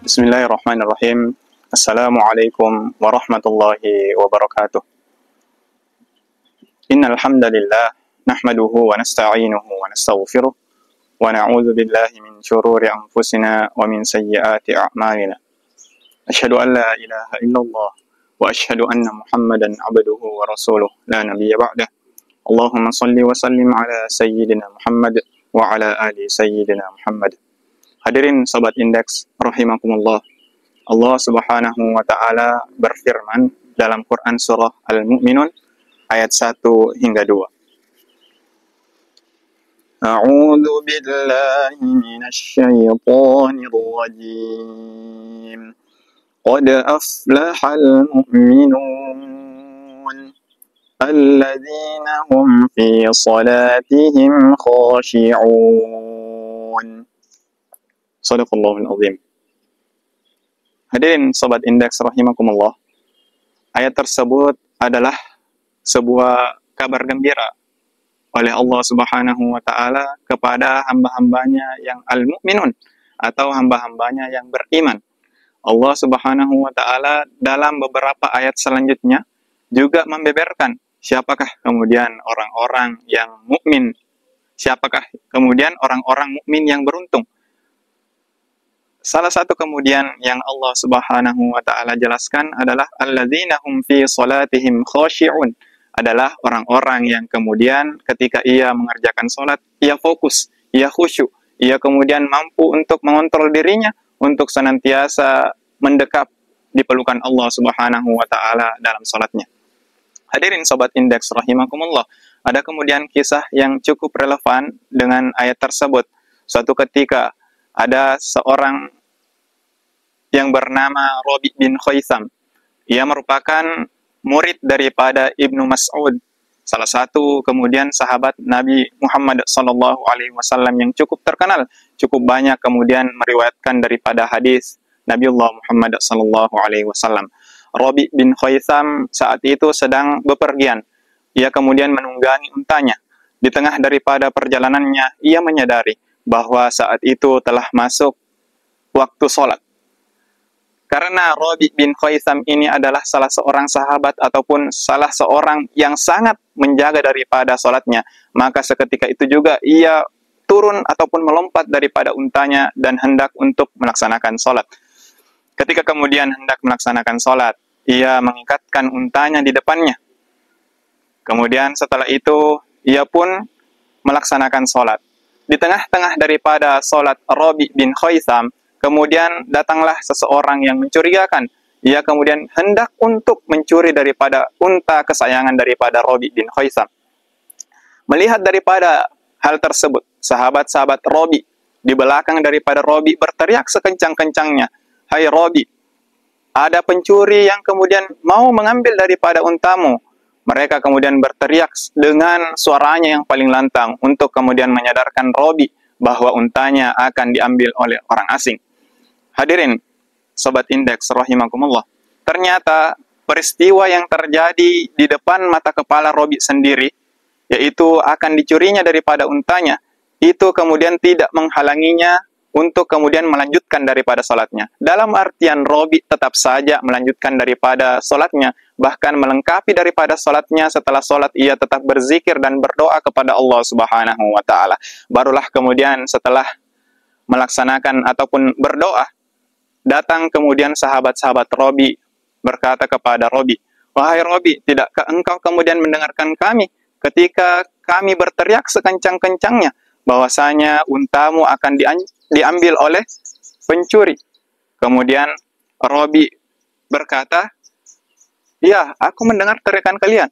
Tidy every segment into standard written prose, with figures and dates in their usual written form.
Bismillahirrahmanirrahim. Assalamualaikum warahmatullahi wabarakatuh. Innal hamdalillah nahmaduhu wa nasta'inuhu wa nastaghfiruh wa na'udzu billahi min shururi anfusina wa min sayyiati a'malina. Asyhadu an la ilaha illallah wa asyhadu anna Muhammadan 'abduhu wa rasuluh la nabiyya ba'dah. Allahumma shalli wa sallim ala sayyidina Muhammad wa ala ali sayyidina Muhammad. Hadirin Sobat Indeks, rahimakumullah. Allah Subhanahu wa Ta'ala berfirman dalam Quran Surah Al-Mu'minun ayat 1 hingga 2. A'udzu billahi minasy syaithanir rajim. Qad aflahal mu'minun alladzina hum fi salatihim khashi'un. Shadaqallahul azim. Hadirin Sobat Indeks rahimakumullah. Ayat tersebut adalah sebuah kabar gembira oleh Allah Subhanahu wa Ta'ala kepada hamba-hambanya yang al-mu'minun atau hamba-hambanya yang beriman. Allah Subhanahu wa Ta'ala dalam beberapa ayat selanjutnya juga membeberkan siapakah kemudian orang-orang yang mukmin, siapakah kemudian orang-orang mukmin yang beruntung. Salah satu kemudian yang Allah Subhanahu wa Ta'ala jelaskan adalah alladzina hum fi salatihim khashi'un, adalah orang-orang yang kemudian ketika ia mengerjakan salat, ia fokus, ia khusyuk, ia kemudian mampu untuk mengontrol dirinya untuk senantiasa mendekap di pelukan Allah Subhanahu wa Ta'ala dalam salatnya. Hadirin Sobat Indeks rahimakumullah, ada kemudian kisah yang cukup relevan dengan ayat tersebut. Suatu ketika ada seorang yang bernama Rabi bin Khaisam. Ia merupakan murid daripada Ibnu Mas'ud, salah satu kemudian sahabat Nabi Muhammad SAW yang cukup terkenal, cukup banyak kemudian meriwayatkan daripada hadis Nabiullah Muhammad SAW. Rabi bin Khaisam saat itu sedang bepergian. Ia kemudian menunggangi untanya. Di tengah daripada perjalanannya, ia menyadari bahwa saat itu telah masuk waktu sholat. Karena Rabi bin Khaisam ini adalah salah seorang sahabat ataupun salah seorang yang sangat menjaga daripada sholatnya, maka seketika itu juga ia turun ataupun melompat daripada untanya dan hendak untuk melaksanakan sholat. Ketika kemudian hendak melaksanakan sholat, ia mengikatkan untanya di depannya. Kemudian setelah itu, ia pun melaksanakan sholat. Di tengah-tengah daripada sholat Rabi bin Khaisam, kemudian datanglah seseorang yang mencurigakan. Ia kemudian hendak untuk mencuri daripada unta kesayangan daripada Rabi bin Khaisam. Melihat daripada hal tersebut, sahabat-sahabat Rabi di belakang daripada Rabi berteriak sekencang-kencangnya, "Hai Rabi, ada pencuri yang kemudian mau mengambil daripada untamu." Mereka kemudian berteriak dengan suaranya yang paling lantang untuk kemudian menyadarkan Rabi bahwa untanya akan diambil oleh orang asing. Hadirin Sobat Indeks rahimakumullah. Ternyata peristiwa yang terjadi di depan mata kepala Rabi sendiri, yaitu akan dicurinya daripada untanya, itu kemudian tidak menghalanginya untuk kemudian melanjutkan daripada sholatnya. Dalam artian Rabi tetap saja melanjutkan daripada sholatnya, bahkan melengkapi daripada sholatnya. Setelah sholat ia tetap berzikir dan berdoa kepada Allah Subhanahu wa Ta'ala. Barulah kemudian setelah melaksanakan ataupun berdoa, datang kemudian sahabat-sahabat Rabi berkata kepada Rabi, "Wahai Rabi, tidakkah engkau kemudian mendengarkan kami ketika kami berteriak sekencang-kencangnya bahwasanya untamu akan diambil oleh pencuri?" Kemudian Rabi berkata, "Ya, aku mendengar teriakan kalian."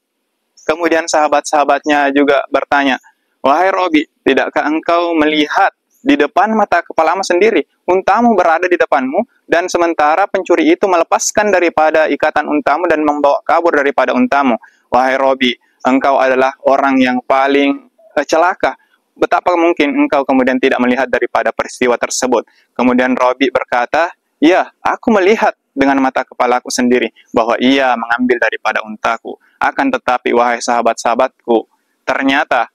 Kemudian sahabat-sahabatnya juga bertanya, "Wahai Rabi, tidakkah engkau melihat di depan mata kepalamu sendiri, untamu berada di depanmu, dan sementara pencuri itu melepaskan daripada ikatan untamu dan membawa kabur daripada untamu. Wahai Rabi, engkau adalah orang yang paling celaka. Betapa mungkin engkau kemudian tidak melihat daripada peristiwa tersebut?" Kemudian Rabi berkata, "Ya, aku melihat dengan mata kepalaku sendiri bahwa ia mengambil daripada untaku. Akan tetapi wahai sahabat-sahabatku, ternyata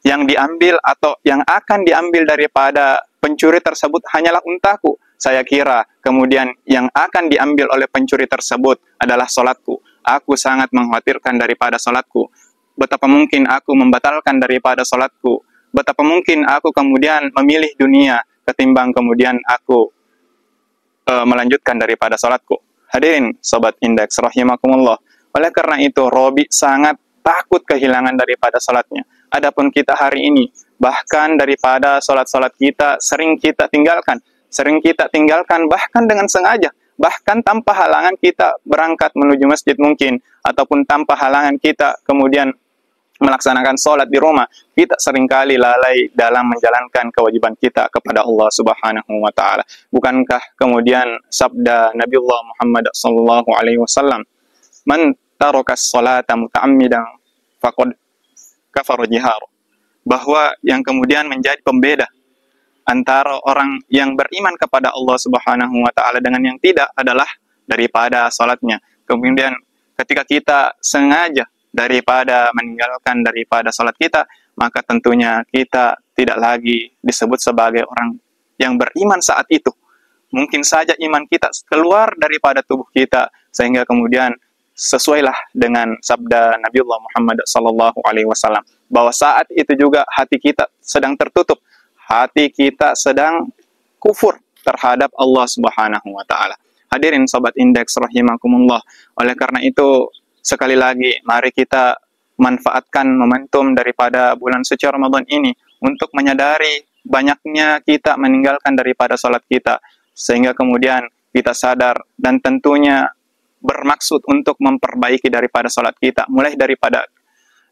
yang diambil atau yang akan diambil daripada pencuri tersebut hanyalah untaku, saya kira kemudian yang akan diambil oleh pencuri tersebut adalah solatku. Aku sangat mengkhawatirkan daripada solatku. Betapa mungkin aku membatalkan daripada solatku. Betapa mungkin aku kemudian memilih dunia ketimbang kemudian aku melanjutkan daripada solatku. Hadirin sobat indeks rahimakumullah. Oleh karena itu Robi sangat takut kehilangan daripada solatnya. Adapun kita hari ini, bahkan daripada solat-solat kita sering kita tinggalkan bahkan dengan sengaja, bahkan tanpa halangan kita berangkat menuju masjid mungkin, ataupun tanpa halangan kita kemudian melaksanakan sholat di rumah, kita seringkali lalai dalam menjalankan kewajiban kita kepada Allah Subhanahu wa taala. Bukankah kemudian sabda Nabiullah Muhammad sallallahu alaihi wasallam, "Man tarakas sholata muta'ammidan faqad kafara jihar," bahwa yang kemudian menjadi pembeda antara orang yang beriman kepada Allah Subhanahu wa taala dengan yang tidak adalah daripada salatnya. Kemudian ketika kita sengaja daripada meninggalkan daripada salat kita, maka tentunya kita tidak lagi disebut sebagai orang yang beriman saat itu. Mungkin saja iman kita keluar daripada tubuh kita, sehingga kemudian sesuailah dengan sabda Nabiullah Muhammad sallallahu alaihi wasallam bahwa saat itu juga hati kita sedang tertutup, hati kita sedang kufur terhadap Allah Subhanahu wa taala. Hadirin sobat indeks rahimakumullah. Oleh karena itu sekali lagi mari kita manfaatkan momentum daripada bulan suci Ramadan ini untuk menyadari banyaknya kita meninggalkan daripada salat kita, sehingga kemudian kita sadar dan tentunya bermaksud untuk memperbaiki daripada salat kita mulai daripada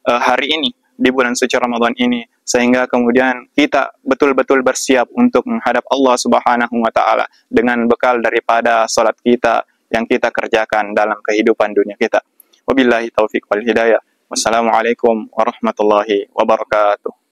hari ini di bulan suci Ramadan ini, sehingga kemudian kita betul-betul bersiap untuk menghadap Allah Subhanahu wa taala dengan bekal daripada salat kita yang kita kerjakan dalam kehidupan dunia kita. Wabillahi taufik wal hidayah. Wassalamualaikum warahmatullahi wabarakatuh.